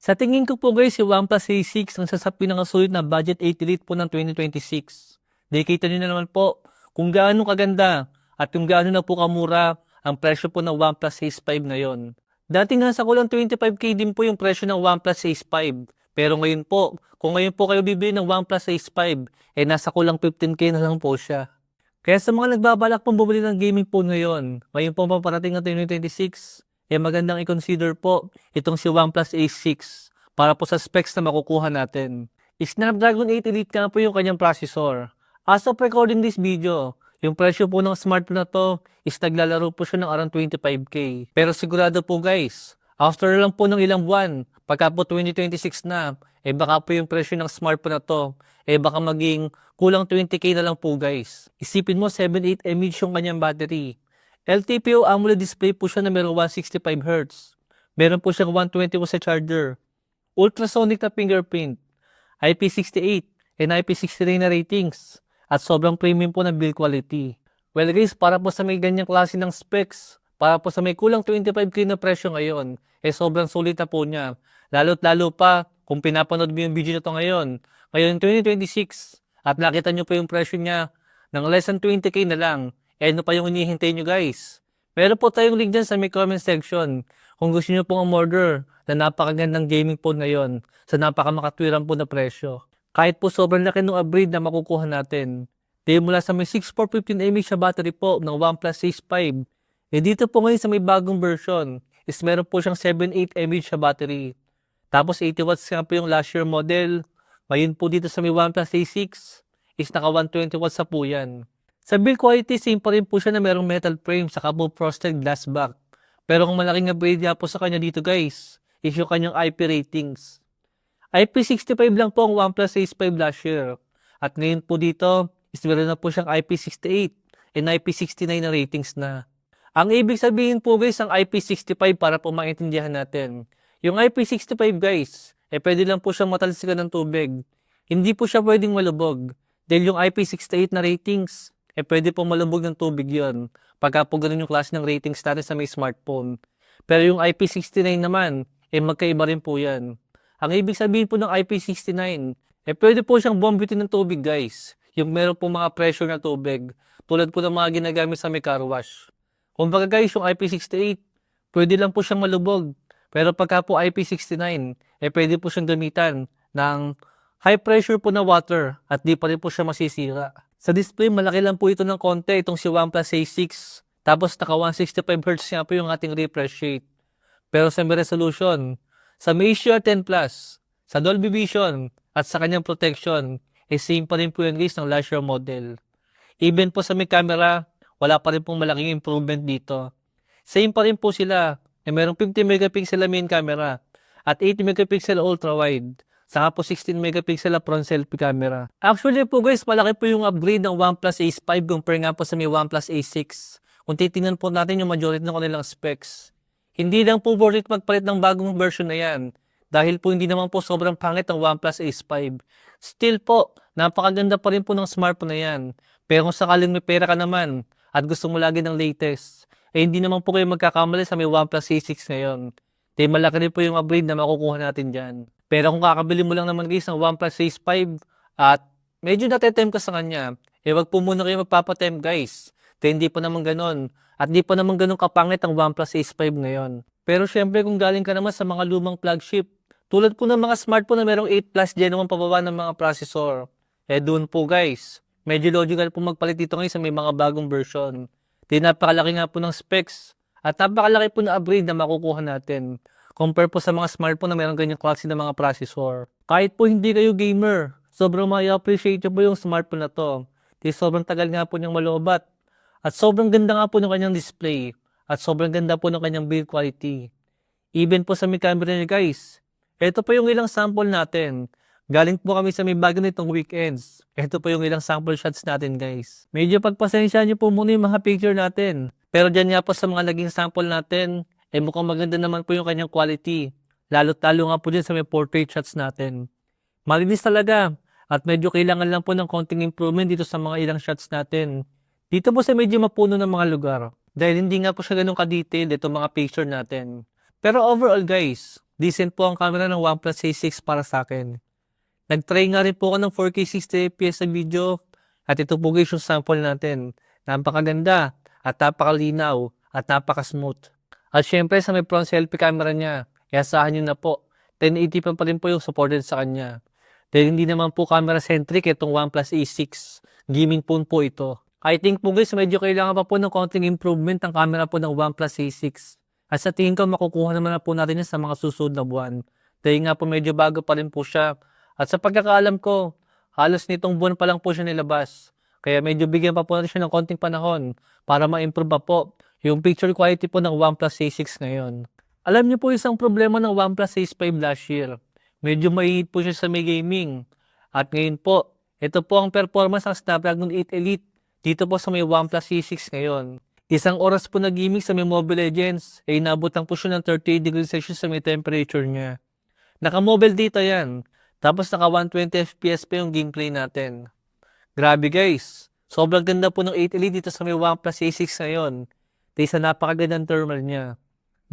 Sa tingin ko po guys, si OnePlus A6 ang sa pinakasulit na budget 8 Elite po ng 2026. Nakikita nyo na naman po kung gaano kaganda at kung gaano na po kamura ang presyo po ng OnePlus Ace 5 ngayon. Dati nga sa kulang 25k din po yung presyo ng OnePlus Ace 5. Pero ngayon po, kung ngayon po kayo bibili ng OnePlus Ace 5, nasa kulang 15k na lang po siya. Kaya sa mga nagbabalak pong bumili ng gaming phone ngayon po paparating ang 2026, magandang i-consider po itong si OnePlus Ace 6 para po sa specs na makukuha natin. Snapdragon 8 Elite nga po yung kanyang processor. As of recording this video, yung presyo po ng smartphone na to is naglalaro po siya ng around 25k. Pero sigurado po guys, after lang po ng ilang buwan, pagka po 2026 na, baka po yung presyo ng smartphone na to, baka maging kulang 20k na lang po guys. Isipin mo 7-8 mAh yung kanyang battery. LTPO AMOLED display po siya na merong 165Hz. Meron po siyang 120 watts sa charger. Ultrasonic na fingerprint. IP68 and IP69 na ratings. At sobrang premium po na build quality. Well guys, para po sa may ganyang klase ng specs, para po sa may kulang 25k na presyo ngayon, sobrang sulit na po niya. Lalo't lalo pa kung pinapanood mo yung video na to ngayon 2026, at nakita nyo po yung presyo niya ng less than 20k na lang. Ano pa yung hinihintay nyo guys? Meron po tayong link dyan sa may comment section kung gusto nyo pong umorder na napakagandang gaming phone ngayon sa napakamakatwiran po na presyo. Kahit po sobrang laki ng upgrade na makukuha natin. Dahil mula sa may 6415mAh na battery po ng OnePlus Ace 5, dito po ngayon sa may bagong version is meron po siyang 78mAh na battery. Tapos 80 watts nga po yung last year model. Ngayon po dito sa may OnePlus A6 is naka 120 watts sa po yan. Sa build quality, same pa rin po siya na merong metal frame sa full frosted glass back. Pero kung malaking upgrade nga po sa kanya dito guys, is yung kanyang IP ratings. IP65 lang po ang OnePlus Ace 5 last year. At ngayon po dito, is meron na po siyang IP68 and IP69 na ratings na. Ang ibig sabihin po guys, ang IP65 para po maintindihan natin. Yung IP65 guys, pwede lang po siyang matalsikan ng tubig. Hindi po siya pwedeng malubog. Dahil yung IP68 na ratings, pwede po malubog ng tubig yon. Pagka po ganun yung klase ng ratings natin sa may smartphone. Pero yung IP69 naman, magkaiba rin po yan. Ang ibig sabihin po ng IP69, pwede po siyang bombitin ng tubig guys. Yung meron po mga pressure na tubig, tulad po ng mga ginagamit sa may car wash. Kung baga guys, yung IP68, pwede lang po siyang malubog. Pero pagka po IP69, pwede po siyang gamitan ng high pressure po na water at di pa rin po siya masisira. Sa display, malaki lang po ito ng konti, itong si OnePlus A6. Tapos naka 165Hz nga po yung ating refresh rate. Pero sa may resolution, sa may HDR10+, sa Dolby Vision, at sa kanyang protection, same pa rin po yung guys ng last year model. Even po sa may camera, wala pa rin pong malaking improvement dito. Same pa rin po sila, merong 50 megapixel na main camera, at 80 megapixel ultra wide, saka po 16 megapixel na front selfie camera. Actually po guys, malaki po yung upgrade ng OnePlus Ace 5 compare nga po sa may OnePlus A6. Kung titingnan po natin yung majority ng kanilang specs. Hindi lang po worth it magpalit ng bagong version na yan. Dahil po hindi naman po sobrang pangit ng OnePlus Ace 5. Still po, napakaganda pa rin po ng smartphone na yan. Pero kung sakaling may pera ka naman at gusto mo lagi ng latest, hindi naman po kayo magkakamali sa may OnePlus A6 ngayon. Dahil malaki rin po yung upgrade na makukuha natin dyan. Pero kung kakabili mo lang naman guys ng OnePlus Ace 5 at medyo natetempt ka sa kanya, wag po muna kayo magpapatempt guys. Dahil hindi pa naman ganon. At di pa naman ganun kapangit ang OnePlus Ace 5 ngayon. Pero syempre kung galing ka naman sa mga lumang flagship, tulad po ng mga smartphone na merong 8 Plus Gen 1 pababa ng mga processor, doon po guys, medyo logical po magpalit dito ngayon sa may mga bagong version. Di napakalaki nga po ng specs at napakalaki po na upgrade na makukuha natin compare po sa mga smartphone na merong ganyang klase ng mga processor. Kahit po hindi kayo gamer, sobrang ma-appreciate nyo po yung smartphone na to. Di sobrang tagal nga po niyang malobat. At sobrang ganda nga po ng kanyang display. At sobrang ganda po ng kanyang build quality. Even po sa may camera niya guys. Ito po yung ilang sample natin. Galing po kami sa may bago nitong weekends. Ito po yung ilang sample shots natin guys. Medyo pagpasensya niyo po muna yung mga picture natin. Pero dyan nga po sa mga naging sample natin, mukhang maganda naman po yung kanyang quality. Lalo-talo nga po dyan sa may portrait shots natin. Malinis talaga. At medyo kailangan lang po ng konting improvement dito sa mga ilang shots natin. Dito po sa medyo mapuno ng mga lugar. Dahil hindi nga po siya ganun ka-detailed itong mga picture natin. Pero overall guys, Decent po ang camera ng OnePlus A6 para sa akin. Nag-try nga rin po ako ng 4K 60fps na video at ito po guys yung sample natin. Napakaganda at napakalinaw at napaka-smooth. At syempre sa may front selfie camera niya, kaya asahan nyo na po, 1080 pa rin po yung supported sa kanya. Dahil hindi naman po camera-centric itong OnePlus A6. Gaming phone po ito. I think po guys, medyo kailangan pa po ng konting improvement ang camera po ng OnePlus A6. At sa tingin ko, makukuha naman na po natin yan sa mga susunod na buwan. Dahil nga po medyo bago pa rin po siya. At sa pagkakaalam ko, halos nitong buwan pa lang po siya nilabas. Kaya medyo bigyan pa po natin siya ng konting panahon para ma-improve pa po yung picture quality po ng OnePlus A6 ngayon. Alam niyo po isang problema ng OnePlus A5 last year. Medyo mahihit po siya sa may gaming. At ngayon po, ito po ang performance ng Snapdragon 8 Elite dito po sa may OnePlus A6 ngayon. Isang oras po na gaming sa may Mobile Legends, ay inabot lang po siya ng 38 degrees Celsius sa may temperature niya. Naka-mobile data yan. Tapos naka 120 FPS pa yung gameplay natin. Grabe guys. Sobrang ganda po ng 8 Elite dito sa may OnePlus A6 ngayon. Dahil sa napakagandang thermal niya.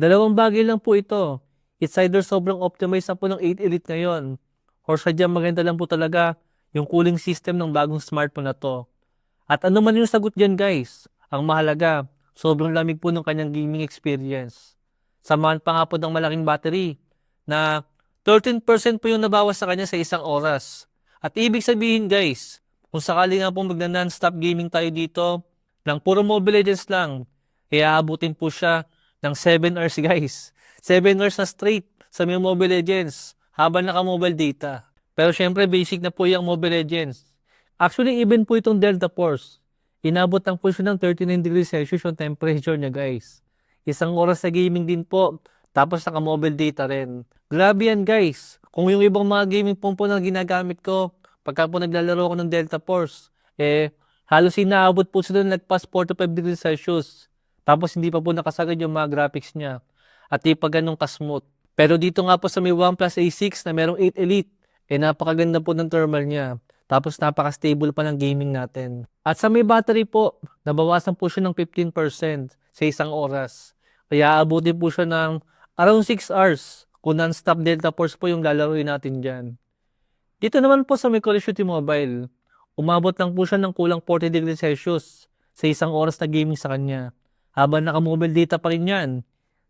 Dalawang bagay lang po ito. It's either sobrang optimized na po ng 8 Elite ngayon. Or sadyang maganda lang po talaga yung cooling system ng bagong smartphone na to. At ano man yung sagot dyan guys. Ang mahalaga, sobrang lamig po ng kanyang gaming experience. Samahan pa nga po ng malaking battery na 13% po yung nabawas sa kanya sa isang oras. At ibig sabihin guys, kung sakali nga po magna-non-stop gaming tayo dito, ng puro Mobile Legends lang, iaabutin po siya ng 7 hours guys. 7 hours na straight sa may Mobile Legends habang naka-mobile data. Pero syempre basic na po yung Mobile Legends. Actually even po itong Delta Force, inabot lang po siya ng 39 degrees Celsius yung temperature niya guys. Isang oras sa gaming din po, tapos naka-mobile data rin. Grabe yan guys. Kung yung ibang mga gaming phone po na ginagamit ko, pagka po naglalaro ko ng Delta Force, halos inaabot po sila ng nagpas 45 degrees Celsius. Tapos hindi pa po nakasagad yung mga graphics niya. At di pa ganun ka-smooth. Pero dito nga po sa may OnePlus A6 na merong 8 Elite, napakaganda po ng thermal niya. Tapos napaka-stable pa ng gaming natin. At sa may battery po, nabawasan po siya ng 15% sa isang oras. Kaya abutin po siya ng around 6 hours kung non-stop Delta Force po yung lalaroin natin dyan. Dito naman po sa may Call of Duty Mobile, umabot lang po siya ng kulang 40 degrees Celsius sa isang oras na gaming sa kanya. Habang naka-mobile data pa rin yan,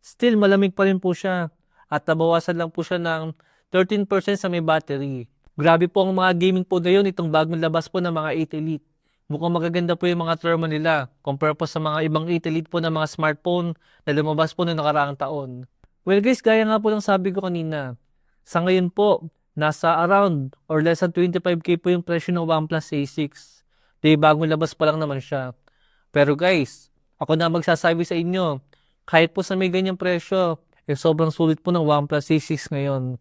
still malamig pa rin po siya at nabawasan lang po siya ng 13% sa may battery. Grabe po ang mga gaming po ngayon itong bagong labas po ng mga 8 Elite. Mukhang magaganda po yung mga thermal nila compare po sa mga ibang 8 Elite po ng mga smartphone na lumabas po noong nakaraang taon. Well guys, gaya nga po ng sabi ko kanina, sa ngayon po, nasa around or less than 25k po yung presyo ng OnePlus A6. Dahil bagong labas pa lang naman siya. Pero guys, ako na magsasabi sa inyo, kahit po sa may ganyang presyo, sobrang sulit po ng OnePlus A6 ngayon.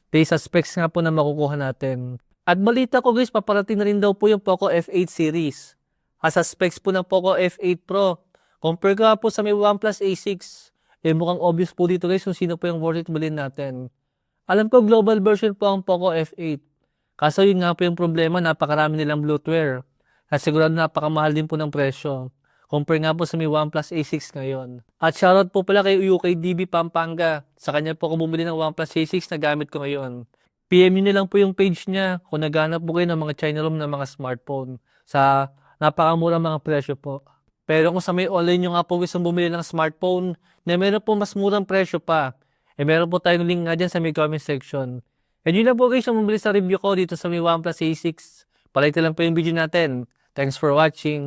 Dahil sa specs nga po na makukuha natin. At balita ko guys, paparating na rin daw po yung Poco F8 series. At sa specs po ng Poco F8 Pro, compare ka po sa may OnePlus A6, mukhang obvious po dito guys kung sino po yung worth it bilhin natin. Alam ko global version po ang Poco F8. Kaso yun nga po yung problema, napakarami nilang bloatware. At sigurado napakamahal din po ng presyo. Compare nga po sa may OnePlus A6 ngayon. At shoutout po pala kay UKDB Pampanga. Sa kanya po ako bumili ng OnePlus A6 na gamit ko ngayon. PM nyo na lang po yung page niya kung naghanap po kayo ng mga China ROM na mga smartphone. Sa napakamurang mga presyo po. Pero kung sa may online nyo nga po gusto bumili ng smartphone na meron po mas murang presyo pa, meron po tayong link nga dyan sa may comment section. And yun lang po guys yung bumili sa review ko dito sa may OnePlus A6. Palike lang po yung video natin. Thanks for watching.